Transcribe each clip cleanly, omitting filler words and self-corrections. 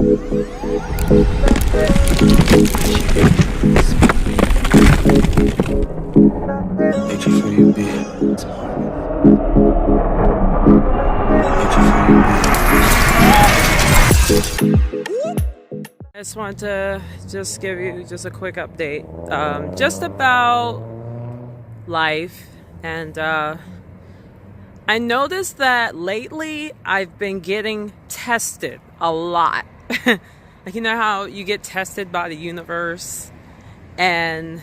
I just wanted to just give you just a quick update just about life. And I noticed that lately I've been getting tested a lot. Like, you know how you get tested by the universe and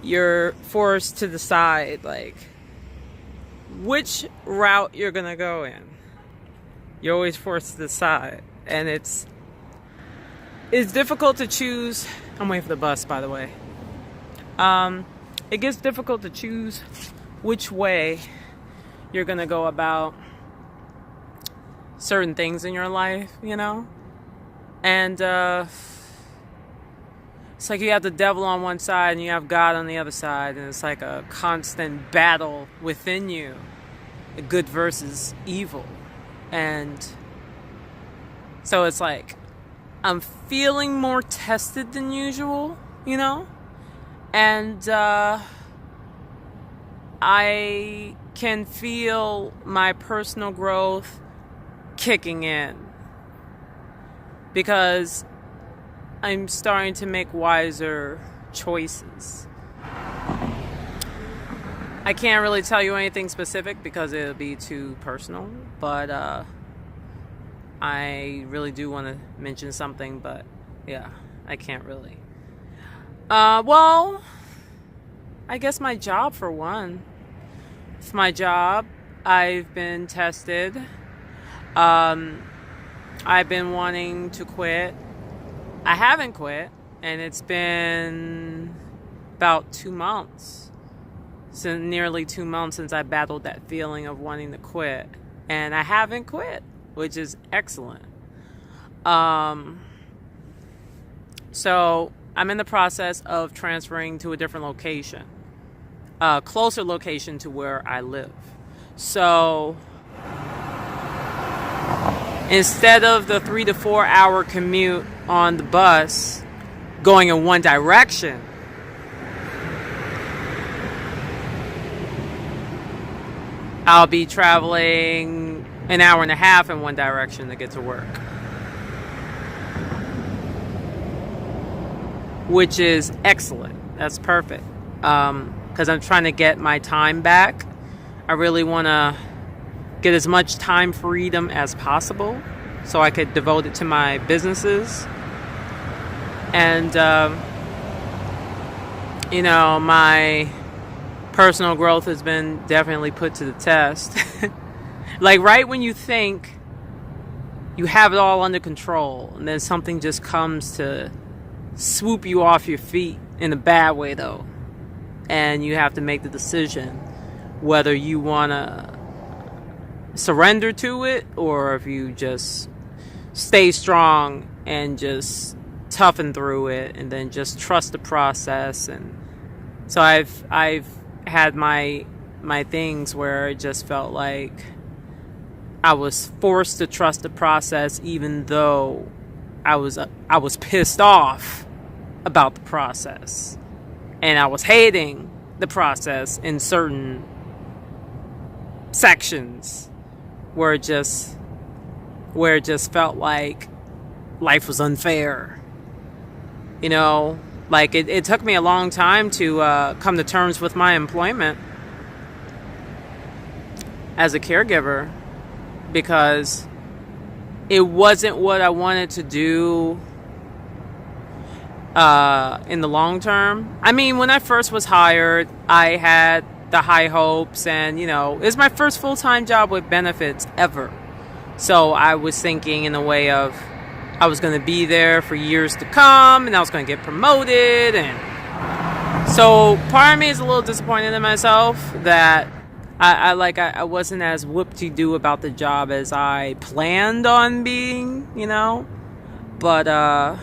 you're forced to decide like which route you're gonna go in. You're always forced to decide, and it's difficult to choose. I'm waiting for the bus, by the way. It gets difficult to choose which way you're gonna go about certain things in your life, you know? And it's like you have the devil on one side and you have God on the other side, and it's like a constant battle within you, good versus evil. And so it's like I'm feeling more tested than usual, you know? And I can feel my personal growth kicking in because I'm starting to make wiser choices. I can't really tell you anything specific because it'll be too personal, but I really do want to mention something, but yeah, I can't really. Well, I guess my job for one. It's my job. I've been tested. I've been wanting to quit. I haven't quit, and it's been about 2 months. Since nearly 2 months since I battled that feeling of wanting to quit, and I haven't quit, which is excellent. So I'm in the process of transferring to a different location, a closer location to where I live. So instead of the 3 to 4 hour commute on the bus going in one direction, I'll be traveling an hour and a half in one direction to get to work, which is excellent. That's perfect. Because I'm trying to get my time back. I really want to get as much time freedom as possible so I could devote it to my businesses. And, you know, my personal growth has been definitely put to the test. Like right when you think you have it all under control, and then something just comes to swoop you off your feet in a bad way though, and you have to make the decision whether you want to surrender to it or if you just stay strong and just toughen through it and then just trust the process. And so I've had my things where it just felt like I was forced to trust the process, even though I was pissed off about the process, and I was hating the process in certain sections where it just felt like life was unfair. You know, like it took me a long time to come to terms with my employment as a caregiver, because it wasn't what I wanted to do in the long term. I mean, when I first was hired, I had the high hopes, and you know, it was my first full-time job with benefits ever. So I was thinking in a way of I was going to be there for years to come, and I was going to get promoted. And so part of me is a little disappointed in myself that I wasn't as whoop-de-doo about the job as I planned on being, you know. But I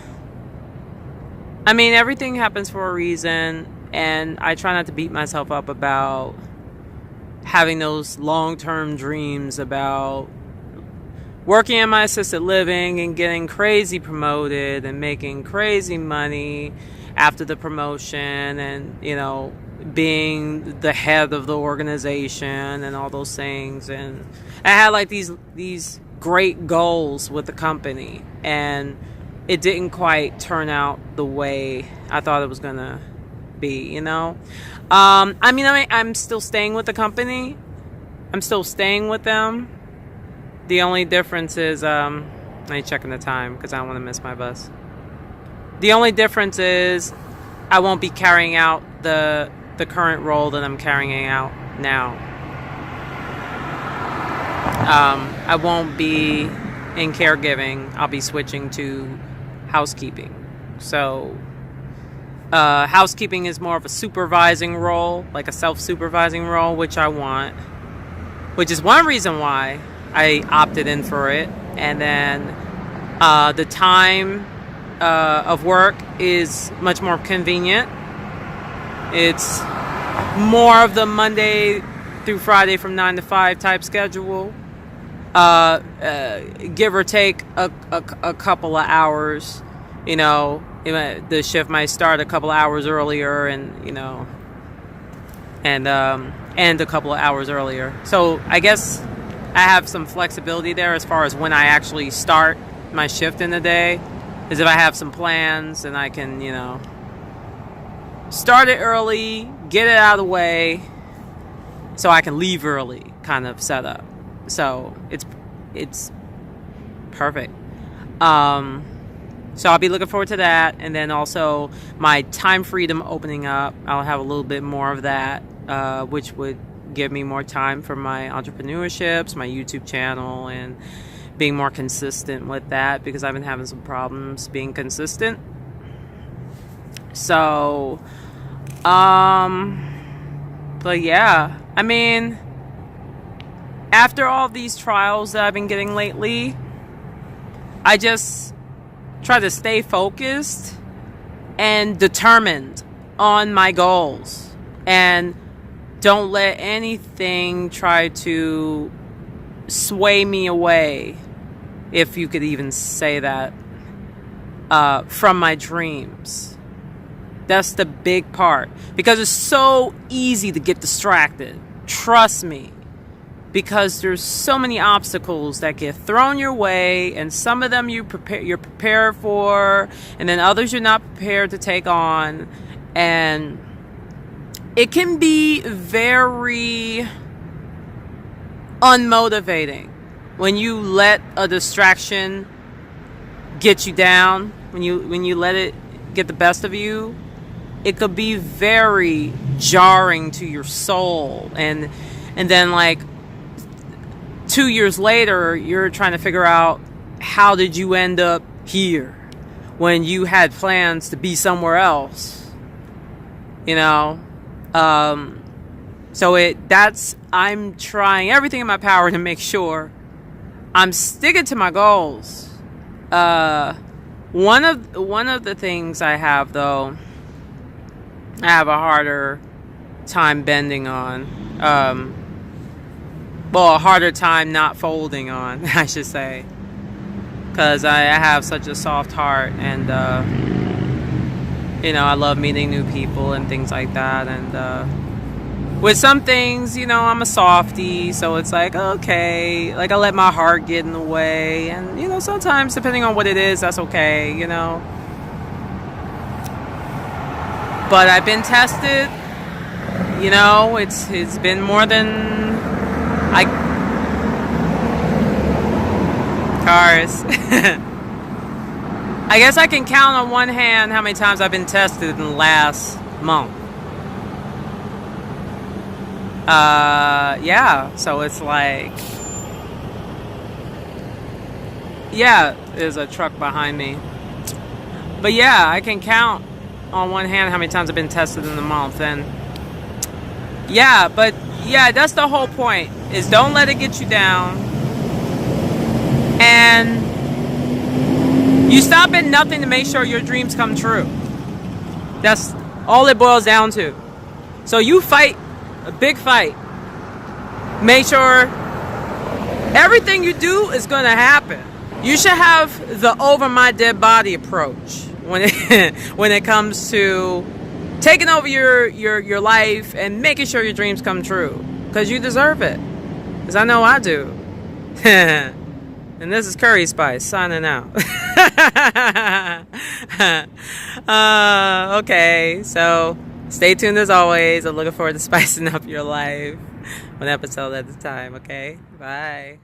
mean, everything happens for a reason, and I try not to beat myself up about having those long-term dreams about working in my assisted living and getting crazy promoted and making crazy money after the promotion, and being the head of the organization and all those things. And I had like these great goals with the company, and it didn't quite turn out the way I thought it was gonna be. I'm still staying with the company. I'm still staying with them. The only difference is I ain't checking the time because I don't want to miss my bus. The only difference is I won't be carrying out the current role that I'm carrying out now. I won't be in caregiving. I'll be switching to housekeeping. So housekeeping is more of a supervising role, like a self-supervising role, which I want, which is one reason why I opted in for it. And then the time of work is much more convenient. It's more of the Monday through Friday from 9 to 5 type schedule. Give or take a couple of hours. The shift might start a couple of hours earlier, and end a couple of hours earlier. So I guess I have some flexibility there as far as when I actually start my shift in the day. Is if I have some plans, and I can, start it early, get it out of the way, so I can leave early, kind of setup. So it's perfect. So I'll be looking forward to that, and then also my time freedom opening up. I'll have a little bit more of that, which would give me more time for my entrepreneurships, my YouTube channel, and being more consistent with that, because I've been having some problems being consistent. So, but yeah, after all these trials that I've been getting lately, I just try to stay focused and determined on my goals, and don't let anything try to sway me away, if you could even say that, from my dreams. That's the big part, because it's so easy to get distracted. Trust me, because there's so many obstacles that get thrown your way, and some of them you're prepared for, and then others you're not prepared to take on, and it can be very unmotivating when you let a distraction get you down, when you let it get the best of you. It could be very jarring to your soul, and then like 2 years later, you're trying to figure out, how did you end up here when you had plans to be somewhere else? So I'm trying everything in my power to make sure I'm sticking to my goals. One of the things I have, though, I have a harder time bending on. A harder time not folding on, I should say, because I have such a soft heart, and I love meeting new people and things like that. And with some things, I'm a softie, so it's like, okay, like I let my heart get in the way, and sometimes, depending on what it is, that's okay, But I've been tested. It's been more than cars. I guess I can count on one hand how many times I've been tested in the last month. Yeah, so it's like, yeah, there's a truck behind me. But yeah, I can count on one hand how many times I've been tested in the month. And yeah, but yeah, that's the whole point, is don't let it get you down. And you stop at nothing to make sure your dreams come true. That's all it boils down to. So you fight a big fight. Make sure Everything you do is going to happen. You should have the over my dead body approach when it comes to taking over your life and making sure your dreams come true, because you deserve it, because I know I do. And this is Curry Spice signing out. Okay, so stay tuned as always. I'm looking forward to spicing up your life one episode at a time. Okay, bye.